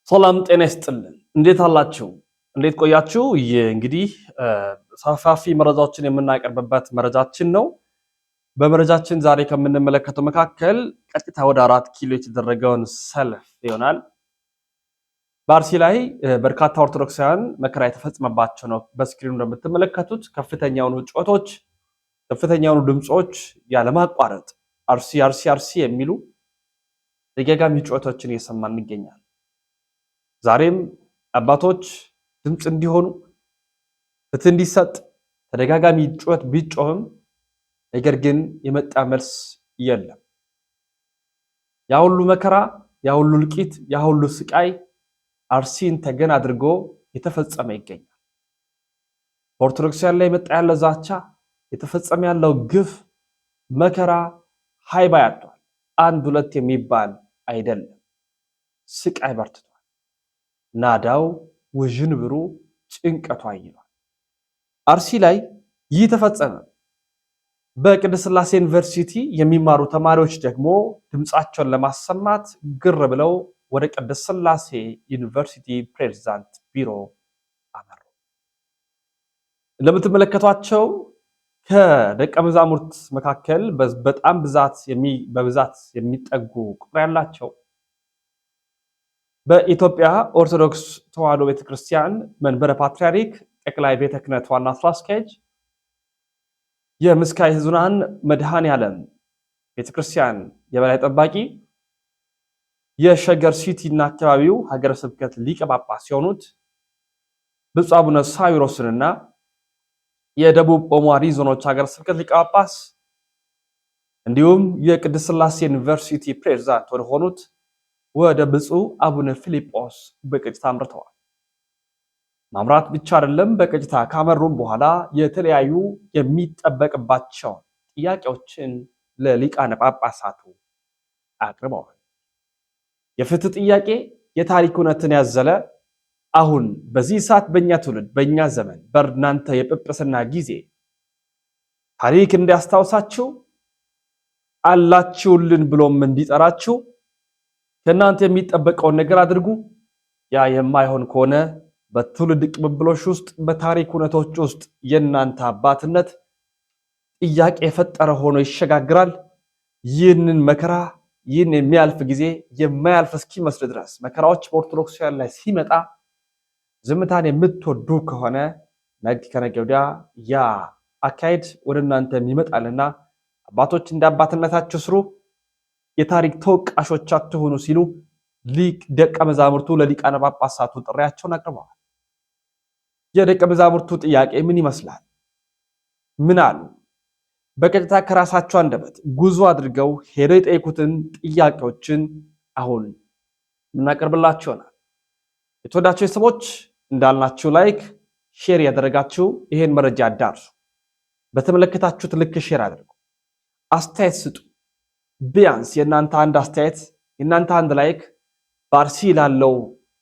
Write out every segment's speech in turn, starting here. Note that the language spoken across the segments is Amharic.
ሰላም ጤና ይስጥልን። እንዴት አላችሁ? እንዴት ቆያችሁ? እንግዲህ ሰፋፊ መረጃዎችን የምናቀርብበት መረጃችን ነው። በመረጃችን ዛሬ ከምንመለከተው መካከል ቀጥታ ወደ 4 ኪሎ የተደረገውን ሰልፍ ይሆናል። በአርሲ ላይ በርካታ ኦርቶዶክሳውያን መከራ የተፈጸመባቸው ነው። በስክሪኑ እንደምትመለከቱት ከፍተኛውን ጩኸቶች፣ ከፍተኛውን ድምጾች ያለማቋረጥ አርሲ አርሲ አርሲ የሚሉ ደጋጋሚ ጩኸቶችን እየሰማን እንገኛለን። ዛሬም አባቶች ድምጽ እንዲሆኑ ፍትህ እንዲሰጥ ተደጋጋሚ ጩኸት ቢጮህም ነገር ግን የመጣ መልስ የለም። ያ ሁሉ መከራ፣ ያ ሁሉ እልቂት፣ ያ ሁሉ ስቃይ አርሲን ተገን አድርጎ የተፈጸመ ይገኛል። በኦርቶዶክሳውያን ላይ የመጣ ያለ ዛቻ፣ የተፈጸመ ያለው ግፍ፣ መከራ ሃይባ ያጥቷል። አንድ ሁለት የሚባል አይደለም። ስቃይ በርትቷል። ናዳው ውዥንብሩ ጭንቀቱ አይሏል። አርሲ ላይ ይህ ተፈጸመ። በቅድስት ሥላሴ ዩኒቨርሲቲ የሚማሩ ተማሪዎች ደግሞ ድምጻቸውን ለማሰማት ግር ብለው ወደ ቅድስት ሥላሴ ዩኒቨርሲቲ ፕሬዝዳንት ቢሮ አመሩ። እንደምትመለከቷቸው ከደቀ መዛሙርት መካከል በጣም በብዛት የሚጠጉ ቁጥር ያላቸው በኢትዮጵያ ኦርቶዶክስ ተዋሕዶ ቤተክርስቲያን መንበረ ፓትርያርክ ጠቅላይ ቤተ ክህነት ዋና ስራ አስኪያጅ የምስካየ ኅዙናን መድኃኔዓለም ቤተክርስቲያን የበላይ ጠባቂ የሸገር ሲቲ እና አካባቢው ሀገረ ስብከት ሊቀ ጳጳስ የሆኑት ብፁዕ አቡነ ሳዊሮስንና የደቡብ ኦሞ ዞኖች ሀገረ ስብከት ሊቀ ጳጳስ እንዲሁም የቅድስት ሥላሴ ዩኒቨርሲቲ ፕሬዝዳንት ወደሆኑት ወደ ብፁዕ አቡነ ፊልጶስ በቀጥታ አምርተዋል። ማምራት ብቻ አይደለም፣ በቀጥታ ካመሩም በኋላ የተለያዩ የሚጠበቅባቸው ጥያቄዎችን ለሊቃነ ጳጳሳቱ አቅርበዋል። የፍትህ ጥያቄ፣ የታሪክ እውነትን ያዘለ አሁን በዚህ ሰዓት በእኛ ትውልድ በእኛ ዘመን በእናንተ የጵጵስና ጊዜ ታሪክ እንዲያስታውሳችሁ አላችሁልን ብሎም እንዲጠራችሁ ከእናንተ የሚጠበቀውን ነገር አድርጉ። ያ የማይሆን ከሆነ በትውልድ ቅብብሎች ውስጥ በታሪክ እውነቶች ውስጥ የእናንተ አባትነት ጥያቄ የፈጠረ ሆኖ ይሸጋግራል። ይህንን መከራ ይህን የሚያልፍ ጊዜ የማያልፍ እስኪመስል ድረስ መከራዎች በኦርቶዶክሳውያን ላይ ሲመጣ ዝምታን የምትወዱ ከሆነ ነገ ከነገ ወዲያ ያ አካሄድ ወደ እናንተ ይመጣልና አባቶች እንደ አባትነታችሁ ስሩ፣ የታሪክ ተወቃሾች አትሆኑ ሲሉ ደቀ መዛሙርቱ ለሊቃነ ጳጳሳቱ ጥሪያቸውን አቅርበዋል። የደቀ መዛሙርቱ ጥያቄ ምን ይመስላል? ምን አሉ? በቀጥታ ከራሳቸው አንደበት ጉዞ አድርገው ሄደው የጠየቁትን ጥያቄዎችን አሁን እናቀርብላችሁ ይሆናል። የተወዳችሁ ቤተሰቦች እንዳልናችሁ ላይክ፣ ሼር ያደረጋችሁ ይሄን መረጃ አዳርሱ። በተመለከታችሁት ልክ ሼር አድርጉ። አስተያየት ስጡ። ቢያንስ የእናንተ አንድ አስተያየት የእናንተ አንድ ላይክ በአርሲ ላለው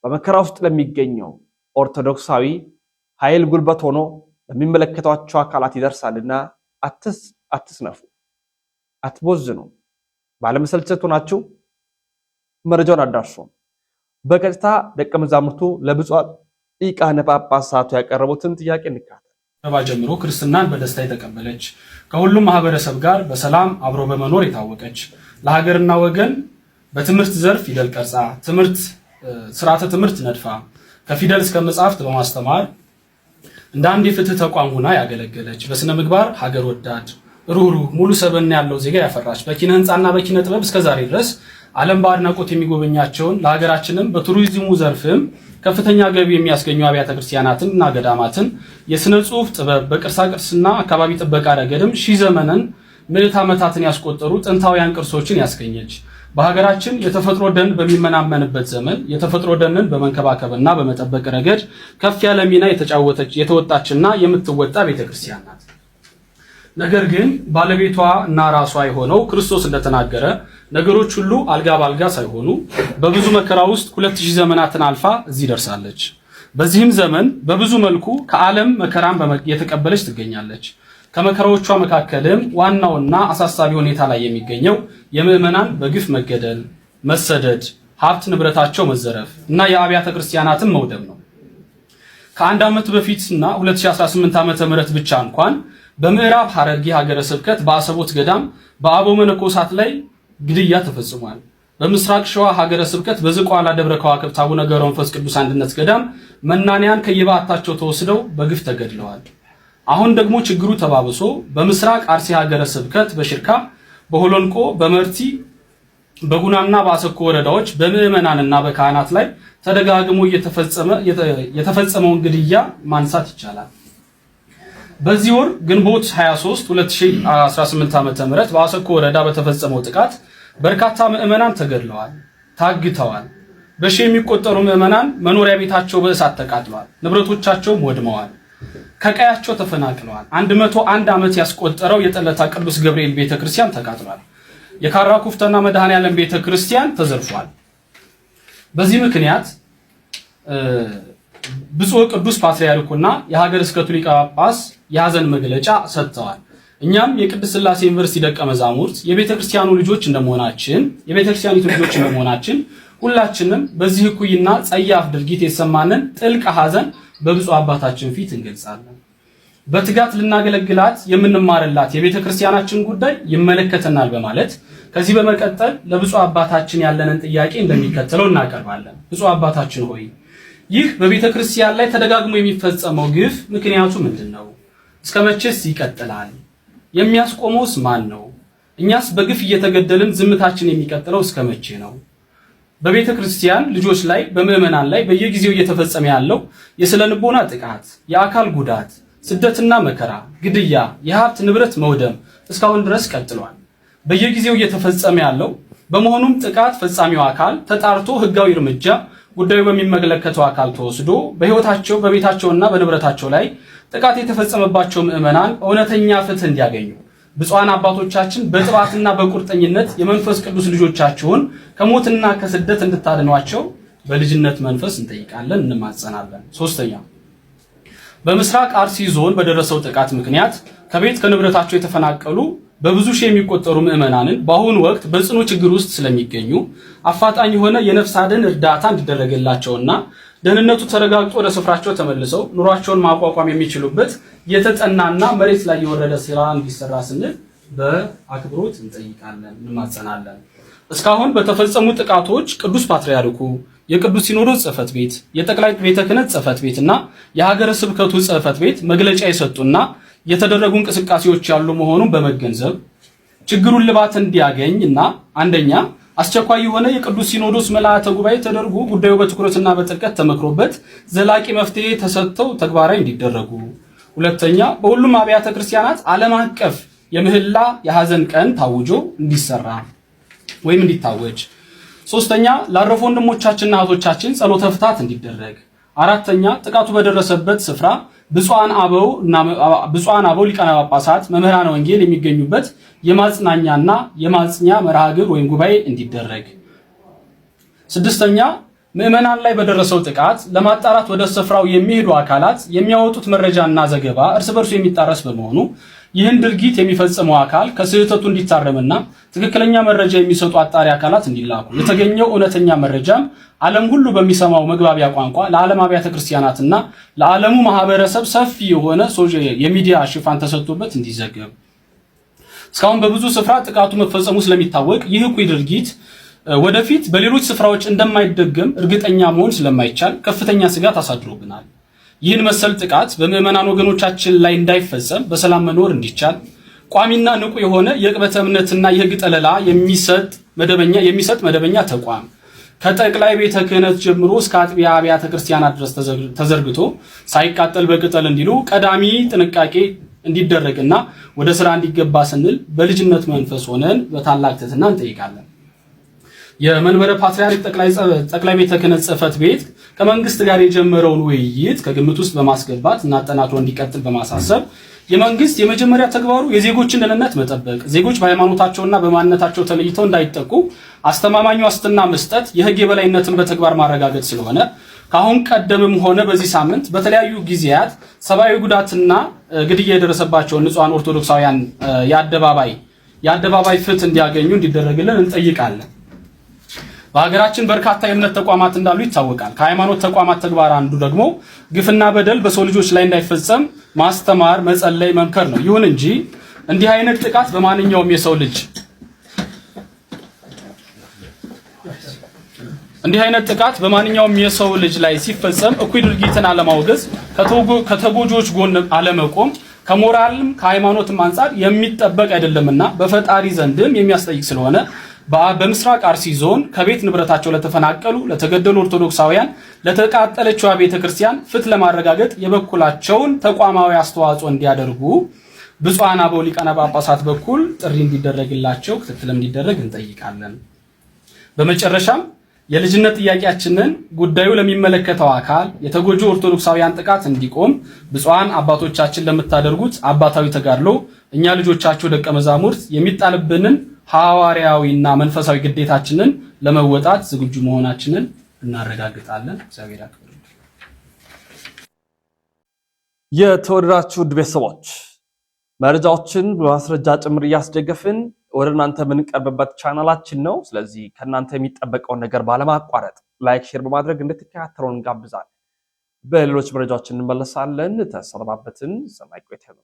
በመከራ ውስጥ ለሚገኘው ኦርቶዶክሳዊ ኃይል ጉልበት ሆኖ ለሚመለከቷቸው አካላት ይደርሳልና አትስነፉ፣ አትቦዝኑ። ባለመሰልቸት ሆናችሁ መረጃውን አዳርሱ። በቀጥታ ደቀ መዛሙርቱ ለብፁዓን ሊቃነ ጳጳሳቱ ያቀረቡትን ጥያቄ እንካተል። ከባ ጀምሮ ክርስትናን በደስታ የተቀበለች ከሁሉም ማህበረሰብ ጋር በሰላም አብሮ በመኖር የታወቀች ለሀገርና ወገን በትምህርት ዘርፍ ፊደል ቀርጻ ስርዓተ ትምህርት ነድፋ ከፊደል እስከ መጻሕፍት በማስተማር እንደ አንድ የፍትህ ተቋም ሆና ያገለገለች በስነ ምግባር ሀገር ወዳድ ሩህሩህ ሙሉ ሰብዕና ያለው ዜጋ ያፈራች በኪነ ህንጻና በኪነ ጥበብ እስከዛሬ ድረስ ዓለም በአድናቆት የሚጎበኛቸውን ለሀገራችንም በቱሪዝሙ ዘርፍም ከፍተኛ ገቢ የሚያስገኙ አብያተ ክርስቲያናትን እና ገዳማትን የስነ ጽሑፍ ጥበብ በቅርሳቅርስና አካባቢ ጥበቃ ረገድም ሺህ ዘመንን ምዕት ዓመታትን ያስቆጠሩ ጥንታውያን ቅርሶችን ያስገኘች በሀገራችን የተፈጥሮ ደን በሚመናመንበት ዘመን የተፈጥሮ ደንን በመንከባከብና በመጠበቅ ረገድ ከፍ ያለ ሚና የተወጣችና የምትወጣ ቤተክርስቲያን ናት። ነገር ግን ባለቤቷ እና ራሷ የሆነው ክርስቶስ እንደተናገረ ነገሮች ሁሉ አልጋ ባልጋ ሳይሆኑ በብዙ መከራ ውስጥ 2000 ዘመናትን አልፋ እዚህ ደርሳለች። በዚህም ዘመን በብዙ መልኩ ከዓለም መከራን የተቀበለች ትገኛለች። ከመከራዎቿ መካከልም ዋናውና አሳሳቢ ሁኔታ ላይ የሚገኘው የምዕመናን በግፍ መገደል፣ መሰደድ፣ ሀብት ንብረታቸው መዘረፍ እና የአብያተ ክርስቲያናትን መውደም ነው። ከአንድ ዓመት በፊትና 2018 ዓመተ ምህረት ብቻ እንኳን በምዕራብ ሐረርጌ ሀገረ ስብከት በአሰቦት ገዳም በአበው መነኮሳት ላይ ግድያ ተፈጽሟል። በምስራቅ ሸዋ ሀገረ ስብከት በዝቋላ ደብረ ከዋክብት አቡነ ገብረ መንፈስ ቅዱስ አንድነት ገዳም መናንያን ከየባታቸው ተወስደው በግፍ ተገድለዋል። አሁን ደግሞ ችግሩ ተባብሶ በምስራቅ አርሲ ሀገረ ስብከት በሽርካ በሆሎንቆ በመርቲ በጉናና በአሰኮ ወረዳዎች በምዕመናንና በካህናት ላይ ተደጋግሞ የተፈጸመውን ግድያ ማንሳት ይቻላል። በዚህ ወር ግንቦት 23 2018 ዓ.ም በአሰኮ ወረዳ በተፈጸመው ጥቃት በርካታ ምዕመናን ተገድለዋል፣ ታግተዋል። በሺ የሚቆጠሩ ምዕመናን መኖሪያ ቤታቸው በእሳት ተቃጥለዋል፣ ንብረቶቻቸውም ወድመዋል፣ ከቀያቸው ተፈናቅለዋል። 101 ዓመት ያስቆጠረው የጠለታ ቅዱስ ገብርኤል ቤተክርስቲያን ተቃጥሏል። የካራ ኩፍተና መድኃኔዓለም ቤተክርስቲያን ተዘርፏል። በዚህ ምክንያት ብፁዕ ቅዱስ ፓትርያርኩና የሀገረ ስብከቱ ሊቀ ጳጳስ የሐዘን መግለጫ ሰጥተዋል። እኛም የቅድስት ሥላሴ ዩኒቨርሲቲ ደቀ መዛሙርት የቤተክርስቲያኑ ልጆች እንደመሆናችን ሁላችንም በዚህ እኩይና ጸያፍ ድርጊት የተሰማንን ጥልቅ ሐዘን በብፁዕ አባታችን ፊት እንገልጻለን። በትጋት ልናገለግላት የምንማርላት የቤተክርስቲያናችን ጉዳይ ይመለከተናል በማለት ከዚህ በመቀጠል ለብፁዕ አባታችን ያለንን ጥያቄ እንደሚከተለው እናቀርባለን። ብፁዕ አባታችን ሆይ ይህ በቤተክርስቲያን ላይ ተደጋግሞ የሚፈጸመው ግፍ ምክንያቱ ምንድነው? እስከ መቼስ ይቀጥላል? የሚያስቆመውስ ማን ነው? እኛስ በግፍ እየተገደልን ዝምታችን የሚቀጥለው እስከ መቼ ነው? በቤተክርስቲያን ልጆች ላይ በምዕመናን ላይ በየጊዜው እየተፈጸመ ያለው የስነ ልቦና ጥቃት፣ የአካል ጉዳት፣ ስደትና መከራ፣ ግድያ፣ የሀብት ንብረት መውደም እስካሁን ድረስ ቀጥሏል። በየጊዜው እየተፈጸመ ያለው በመሆኑም ጥቃት ፈጻሚው አካል ተጣርቶ ህጋዊ እርምጃ ጉዳዩ በሚመለከተው አካል ተወስዶ በህይወታቸው በቤታቸውና በንብረታቸው ላይ ጥቃት የተፈጸመባቸው ምዕመናን እውነተኛ ፍትህ እንዲያገኙ ብፁዓን አባቶቻችን በጥባትና በቁርጠኝነት የመንፈስ ቅዱስ ልጆቻችሁን ከሞትና ከስደት እንድታድኗቸው በልጅነት መንፈስ እንጠይቃለን፣ እንማጸናለን። ሶስተኛ በምስራቅ አርሲ ዞን በደረሰው ጥቃት ምክንያት ከቤት ከንብረታቸው የተፈናቀሉ በብዙ ሺህ የሚቆጠሩ ምዕመናንን በአሁኑ ወቅት በጽኑ ችግር ውስጥ ስለሚገኙ አፋጣኝ የሆነ የነፍስ አድን እርዳታ እንዲደረግላቸውና ደህንነቱ ተረጋግጦ ወደ ስፍራቸው ተመልሰው ኑሯቸውን ማቋቋም የሚችሉበት የተጠናና መሬት ላይ የወረደ ስራ እንዲሰራ ስንል በአክብሮት እንጠይቃለን፣ እንማጸናለን። እስካሁን በተፈጸሙ ጥቃቶች ቅዱስ ፓትርያርኩ፣ የቅዱስ ሲኖዶስ ጽሕፈት ቤት፣ የጠቅላይ ቤተ ክህነት ጽሕፈት ቤትና የሀገረ ስብከቱ ጽሕፈት ቤት መግለጫ የሰጡና የተደረጉ እንቅስቃሴዎች ያሉ መሆኑን በመገንዘብ ችግሩን ልባት እንዲያገኝና አንደኛ አስቸኳይ የሆነ የቅዱስ ሲኖዶስ መልአተ ጉባኤ ተደርጎ ጉዳዩ በትኩረትና በጥልቀት ተመክሮበት ዘላቂ መፍትሄ ተሰጥተው ተግባራዊ እንዲደረጉ፣ ሁለተኛ በሁሉም አብያተ ክርስቲያናት ዓለም አቀፍ የምህላ የሐዘን ቀን ታውጆ እንዲሰራ ወይም እንዲታወጅ፣ ሶስተኛ ላረፉ ወንድሞቻችንና እህቶቻችን ጸሎተ ፍትሐት እንዲደረግ፣ አራተኛ ጥቃቱ በደረሰበት ስፍራ ብፁዓን አበው ሊቃነ ጳጳሳት መምህራነ ወንጌል የሚገኙበት የማጽናኛና የማጽኛ መርሃ ግብር ወይም ጉባኤ እንዲደረግ፣ ስድስተኛ ምዕመናን ላይ በደረሰው ጥቃት ለማጣራት ወደ ስፍራው የሚሄዱ አካላት የሚያወጡት መረጃና ዘገባ እርስ በርሱ የሚጣረስ በመሆኑ ይህን ድርጊት የሚፈጽመው አካል ከስህተቱ እንዲታረምና ትክክለኛ መረጃ የሚሰጡ አጣሪ አካላት እንዲላኩ፣ የተገኘው እውነተኛ መረጃም ዓለም ሁሉ በሚሰማው መግባቢያ ቋንቋ ለዓለም አብያተ ክርስቲያናትና ለዓለሙ ማህበረሰብ ሰፊ የሆነ የሚዲያ ሽፋን ተሰጥቶበት እንዲዘገብ፣ እስካሁን በብዙ ስፍራ ጥቃቱ መፈጸሙ ስለሚታወቅ ይህ እኩይ ድርጊት ወደፊት በሌሎች ስፍራዎች እንደማይደገም እርግጠኛ መሆን ስለማይቻል ከፍተኛ ስጋት አሳድሮብናል። ይህን መሰል ጥቃት በምዕመናን ወገኖቻችን ላይ እንዳይፈጸም በሰላም መኖር እንዲቻል ቋሚና ንቁ የሆነ የቅበተ እምነትና የህግ ጠለላ የሚሰጥ መደበኛ ተቋም ከጠቅላይ ቤተ ክህነት ጀምሮ እስከ አጥቢያ አብያተ ክርስቲያናት ድረስ ተዘርግቶ ሳይቃጠል በቅጠል እንዲሉ ቀዳሚ ጥንቃቄ እንዲደረግና ወደ ስራ እንዲገባ ስንል በልጅነት መንፈስ ሆነን በታላቅ ትሕትና እንጠይቃለን። የመንበረ ፓትርያርክ ጠቅላይ ቤተ ክህነት ጽሕፈት ቤት ከመንግስት ጋር የጀመረውን ውይይት ከግምት ውስጥ በማስገባት እና አጠናክሮ እንዲቀጥል በማሳሰብ የመንግስት የመጀመሪያ ተግባሩ የዜጎችን ደህንነት መጠበቅ፣ ዜጎች በሃይማኖታቸውና በማንነታቸው ተለይተው እንዳይጠቁ አስተማማኝ ዋስትና መስጠት፣ የህግ የበላይነትን በተግባር ማረጋገጥ ስለሆነ ካሁን ቀደምም ሆነ በዚህ ሳምንት በተለያዩ ጊዜያት ሰብአዊ ጉዳትና ግድያ የደረሰባቸው ንጹሃን ኦርቶዶክሳውያን የአደባባይ ፍትህ እንዲያገኙ እንዲደረግልን እንጠይቃለን። በሀገራችን በርካታ የእምነት ተቋማት እንዳሉ ይታወቃል። ከሃይማኖት ተቋማት ተግባር አንዱ ደግሞ ግፍና በደል በሰው ልጆች ላይ እንዳይፈጸም ማስተማር፣ መጸለይ፣ መምከር ነው። ይሁን እንጂ እንዲህ አይነት ጥቃት በማንኛውም የሰው ልጅ ላይ ሲፈጸም እኩይ ድርጊትን አለማውገዝ፣ ከተጎጆች ጎን አለመቆም ከሞራልም ከሃይማኖትም አንፃር የሚጠበቅ አይደለምና በፈጣሪ ዘንድም የሚያስጠይቅ ስለሆነ በምስራቅ አርሲ ዞን ከቤት ንብረታቸው ለተፈናቀሉ ለተገደሉ ኦርቶዶክሳውያን ለተቃጠለችው ቤተክርስቲያን ፍትህ ለማረጋገጥ የበኩላቸውን ተቋማዊ አስተዋጽኦ እንዲያደርጉ ብፁዓን አበው ሊቃነ ጳጳሳት በኩል ጥሪ እንዲደረግላቸው ክትትል እንዲደረግ እንጠይቃለን። በመጨረሻም የልጅነት ጥያቄያችንን ጉዳዩ ለሚመለከተው አካል የተጎጁ ኦርቶዶክሳውያን ጥቃት እንዲቆም ብፁዓን አባቶቻችን ለምታደርጉት አባታዊ ተጋድሎ እኛ ልጆቻቸው ደቀ መዛሙርት የሚጣልብንን ሐዋርያዊና መንፈሳዊ ግዴታችንን ለመወጣት ዝግጁ መሆናችንን እናረጋግጣለን። እግዚአብሔር ያክብርልን። የተወደዳችሁ ውድ ቤተሰቦች መረጃዎችን በማስረጃ ጭምር እያስደገፍን ወደ እናንተ የምንቀርብበት ቻናላችን ነው። ስለዚህ ከእናንተ የሚጠበቀውን ነገር ባለማቋረጥ ላይክ፣ ሼር በማድረግ እንድትከታተሉን እንጋብዛለን። በሌሎች መረጃዎች እንመለሳለን። ተሰነባበትን። ሰናይ ቆይታ ይሁን።